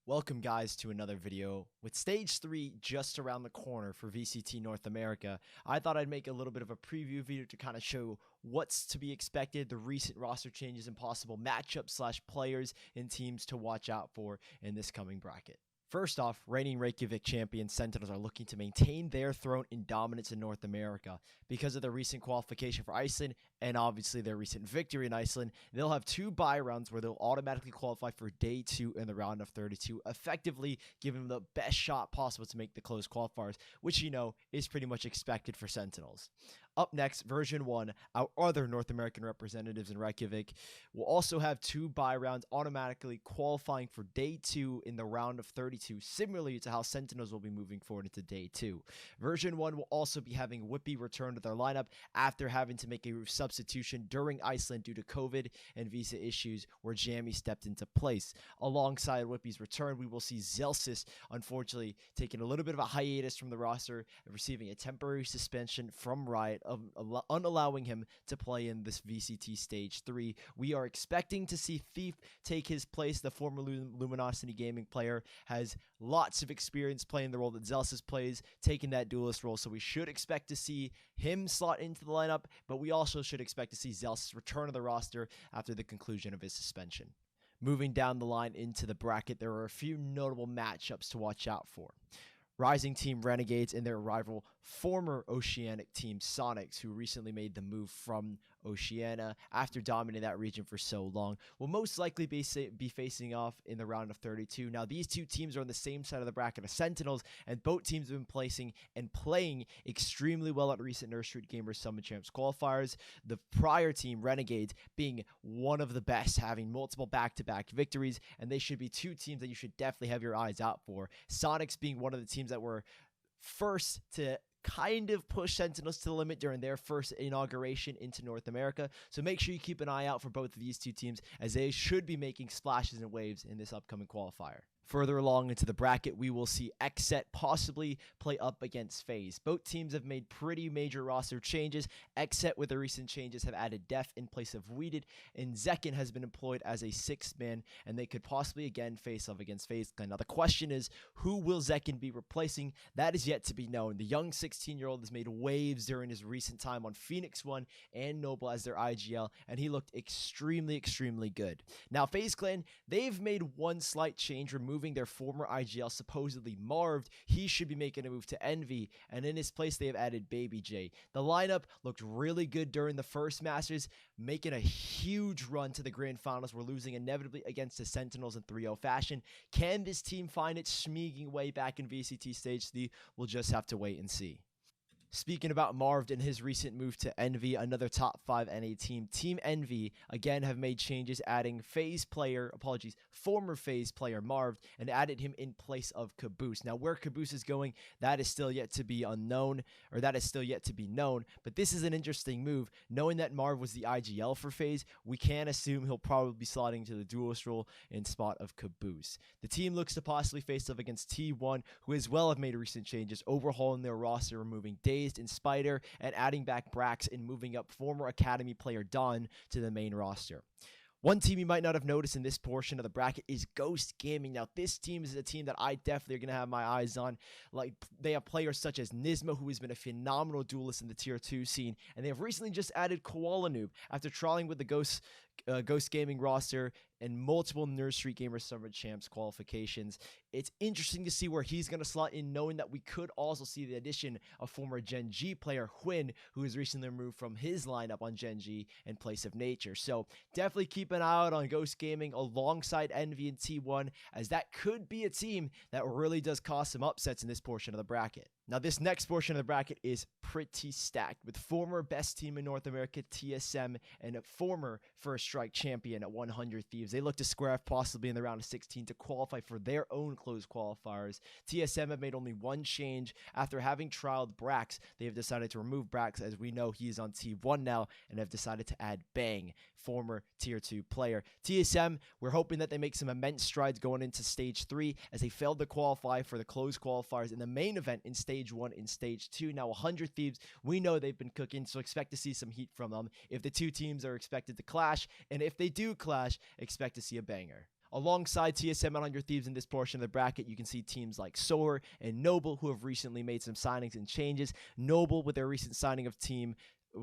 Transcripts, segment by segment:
Welcome guys to another video. With stage 3 just around the corner for VCT North America, I thought I'd make a little bit of a preview video to kind of show what's to be expected, the recent roster changes and possible matchups slash players and teams to watch out for in this coming bracket. First off, reigning Reykjavik champion Sentinels are looking to maintain their throne in dominance in North America. Because of their recent qualification for Iceland and obviously their recent victory in Iceland, they'll have 2 bye rounds where they'll automatically qualify for day 2 in the round of 32, effectively giving them the best shot possible to make the closed qualifiers, which you know is pretty much expected for Sentinels. Up next, version 1, our other North American representatives in Reykjavik will also have 2 bye rounds automatically qualifying for day 2 in the round of 32. Similarly to how Sentinels will be moving forward into day 2. Version 1 will also be having Whippy return to their lineup after having to make a substitution during Iceland due to COVID and visa issues where Jamie stepped into place. Alongside Whippy's return, we will see Zelsis unfortunately taking a little bit of a hiatus from the roster and receiving a temporary suspension from Riot, unallowing him to play in this VCT Stage 3. We are expecting to see Thief take his place. The former Luminosity Gaming player has lots of experience playing the role that Zelsis plays, taking that duelist role, so we should expect to see him slot into the lineup, but we also should expect to see Zelsis return to the roster after the conclusion of his suspension. Moving down the line into the bracket, there are a few notable matchups to watch out for. Rising Team Renegades and their rival former Oceanic Team Sonics, who recently made the move from Oceania after dominating that region for so long, will most likely be facing off in the round of 32. Now, these two teams are on the same side of the bracket as Sentinels, and both teams have been placing and playing extremely well at recent Nurse Street Gamers Summit Champs qualifiers. The prior team, Renegades, being one of the best, having multiple back-to-back victories, and they should be two teams that you should definitely have your eyes out for. Sonics being one of the teams that were first to kind of push Sentinels to the limit during their first inauguration into North America. So make sure you keep an eye out for both of these two teams, as they should be making splashes and waves in this upcoming qualifier. Further along into the bracket, we will see XSET possibly play up against FaZe. Both teams have made pretty major roster changes. XSET, with the recent changes, have added Def in place of Weeded, and Zekin has been employed as a 6th man, and they could possibly again face off against FaZe Clan. Now, the question is, who will Zekin be replacing? That is yet to be known. The young 16-year-old has made waves during his recent time on Phoenix One and Noble as their IGL, and he looked extremely good. Now, FaZe Clan, they've made one slight change, removing their former IGL, supposedly Marved. He should be making a move to Envy, and in his place they have added Baby J. The lineup looked really good during the first Masters, making a huge run to the grand finals. We're losing inevitably against the Sentinels in 3-0 fashion. Can this team find its schmeeging way back in VCT Stage 3? We'll just have to wait and see. Speaking about Marved and his recent move to Envy, another top 5 NA team, Team Envy again have made changes, adding former FaZe player Marved, and added him in place of Caboose. Now, where Caboose is going, that is still yet to be known, but this is an interesting move. Knowing that Marv was the IGL for FaZe, we can assume he'll probably be slotting to the duelist role in spot of Caboose. The team looks to possibly face off against T1, who as well have made recent changes, overhauling their roster, removing Dazed and Spider, and adding back Brax and moving up former Academy player Don to the main roster. One team you might not have noticed in this portion of the bracket is Ghost Gaming. Now, this team is a team that I definitely are going to have my eyes on. Like, they have players such as Nisma, who has been a phenomenal duelist in the Tier 2 scene, and they have recently just added Koala Noob after trialing with the Ghost Gaming roster and multiple Nurse Street Gamers Summer Champs qualifications. It's interesting to see where he's going to slot in, knowing that we could also see the addition of former Gen G player Huynh, who has recently removed from his lineup on Gen G in place of Nature. So definitely keep an eye out on Ghost Gaming alongside Envy and T1, as that could be a team that really does cause some upsets in this portion of the bracket. Now, this next portion of the bracket is pretty stacked, with former best team in North America, TSM, and a former First Strike champion at 100 Thieves. They look to square off possibly in the round of 16 to qualify for their own closed qualifiers. TSM have made only one change. After having trialed Brax, they have decided to remove Brax, as we know he is on T1 now, and have decided to add Bang, former Tier 2 player. TSM, we're hoping that they make some immense strides going into Stage 3, as they failed to qualify for the closed qualifiers in the main event in Stage 1 and Stage 2. Now, 100 Thieves, we know they've been cooking, so expect to see some heat from them if the two teams are expected to clash, and if they do clash, expect to see a banger. Alongside TSM and 100 Thieves in this portion of the bracket, you can see teams like Soar and Noble, who have recently made some signings and changes. Noble with their recent signing of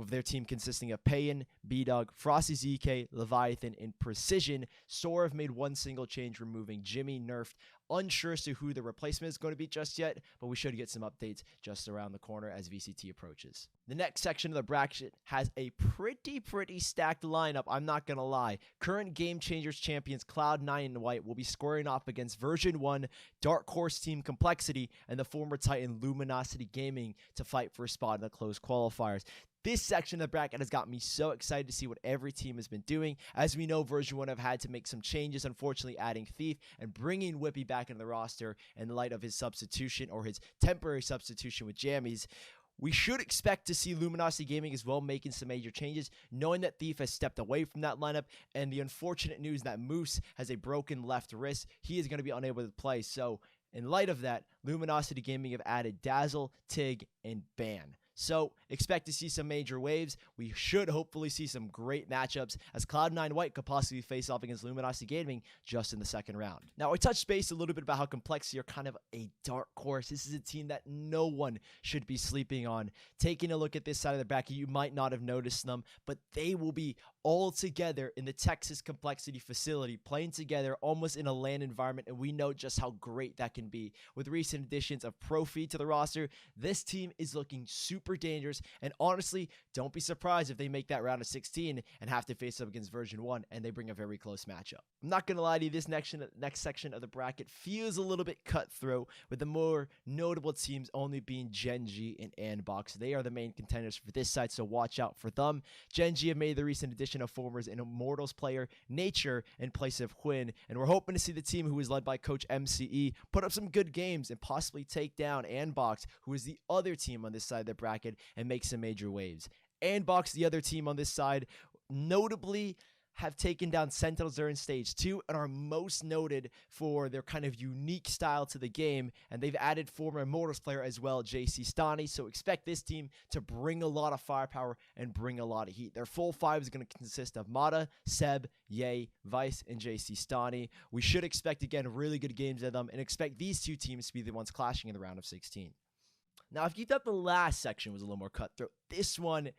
their team consisting of Payan, B-Dog, Frosty ZK, Leviathan, and Precision. Soar have made one single change, removing Jimmy, nerfed. Unsure as to who the replacement is going to be just yet, but we should get some updates just around the corner as VCT approaches. The next section of the bracket has a pretty stacked lineup, I'm not going to lie. Current Game Changers champions Cloud9 and White will be squaring off against Version 1, Dark Horse Team Complexity, and the former Titan Luminosity Gaming to fight for a spot in the closed qualifiers. This section of the bracket has got me so excited to see what every team has been doing. As we know, Version 1 have had to make some changes, unfortunately adding Thief and bringing Whippy back into the roster in light of his substitution, or his temporary substitution with Jammies. We should expect to see Luminosity Gaming as well making some major changes, knowing that Thief has stepped away from that lineup, and the unfortunate news that Moose has a broken left wrist. He is going to be unable to play, so in light of that, Luminosity Gaming have added Dazzle, Tig, and Ban. So expect to see some major waves. We should hopefully see some great matchups, as Cloud9 White could possibly face off against Luminosity Gaming just in the second round. Now, I touched base a little bit about how Complexity are kind of a dark horse. This is a team that no one should be sleeping on. Taking a look at this side of the bracket, you might not have noticed them, but they will be all together in the Texas Complexity facility, playing together almost in a LAN environment, and we know just how great that can be. With recent additions of Profi to the roster, this team is looking super dangerous, and honestly, don't be surprised if they make that round of 16 and have to face up against Version 1, and they bring a very close matchup. I'm not going to lie to you, this next section of the bracket feels a little bit cutthroat, with the more notable teams only being Gen G and Andbox. They are the main contenders for this side, so watch out for them. Gen G have made the recent addition of formers and Immortals player Nature in place of Quinn, and we're hoping to see the team, who is led by Coach MCE, put up some good games and possibly take down Andbox, who is the other team on this side of the bracket, and make some major waves. Andbox, the other team on this side, notably have taken down Sentinels during Stage 2 and are most noted for their kind of unique style to the game, and they've added former Immortals player as well, JC Stani, so expect this team to bring a lot of firepower and bring a lot of heat. Their full five is going to consist of Mata, Seb, Ye, Vice, and JC Stani. We should expect, again, really good games of them, and expect these two teams to be the ones clashing in the round of 16. Now, if you thought the last section was a little more cutthroat, this one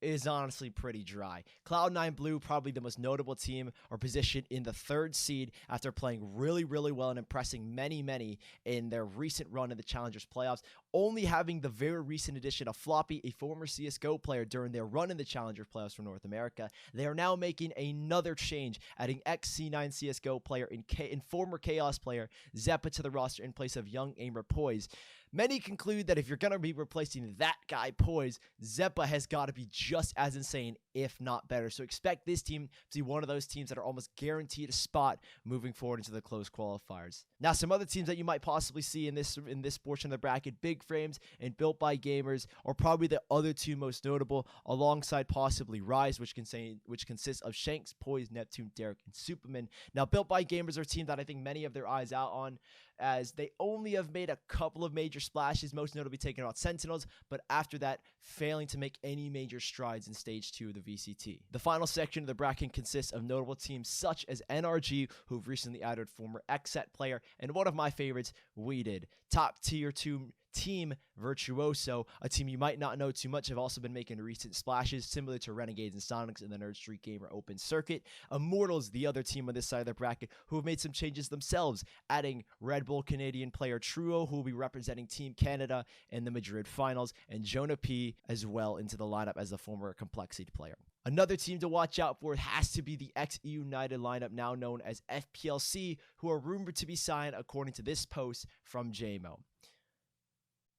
is honestly pretty dry. Cloud9 Blue, probably the most notable team, are positioned in the 3rd seed after playing really well and impressing many in their recent run in the Challengers playoffs, only having the very recent addition of Floppy, a former CSGO player, during their run in the Challengers playoffs for North America. They are now making another change, adding ex-C9 CSGO player and former Chaos player Zeppa to the roster in place of young aimer Poise. Many conclude that if you're going to be replacing that guy, Poise, Zeppa has got to be just as insane, if not better. So expect this team to be one of those teams that are almost guaranteed a spot moving forward into the close qualifiers. Now, some other teams that you might possibly see in this portion of the bracket, Big Frames and Built by Gamers, are probably the other two most notable, alongside possibly Rise, which consists of Shanks, Poise, Neptune, Derek, and Superman. Now, Built by Gamers are a team that I think many have their eyes out on, as they only have made a couple of major splashes, most notably taking out Sentinels, but after that, failing to make any major strides in Stage 2 of the VCT. The final section of the bracket consists of notable teams such as NRG, who've recently added former XSET player, and one of my favorites, We Did. Top tier 2 team Virtuoso, a team you might not know too much, have also been making recent splashes similar to Renegades and Sonics in the Nerd Street Gamer Open Circuit. Immortals, the other team on this side of the bracket, who have made some changes themselves, adding Red Bull Canadian player Truo, who will be representing Team Canada in the Madrid finals, and Jonah P as well into the lineup as the former Complexity player. Another team to watch out for has to be the ex-EU United lineup, now known as FPLC, who are rumored to be signed according to this post from JMO.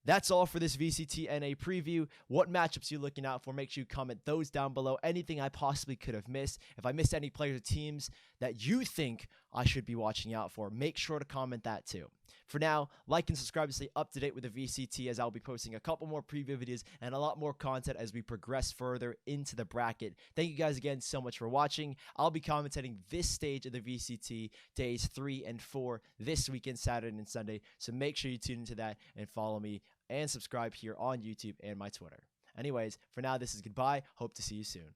That's all for this VCT NA preview. What matchups you're looking out for, make sure you comment those down below. Anything I possibly could have missed. If I missed any players or teams that you think I should be watching out for, make sure to comment that too. For now, like and subscribe to stay up to date with the VCT, as I'll be posting a couple more preview videos and a lot more content as we progress further into the bracket. Thank you guys again so much for watching. I'll be commentating this stage of the VCT days 3 and 4 this weekend, Saturday and Sunday. So make sure you tune into that and follow me and subscribe here on YouTube and my Twitter. Anyways, for now, this is goodbye. Hope to see you soon.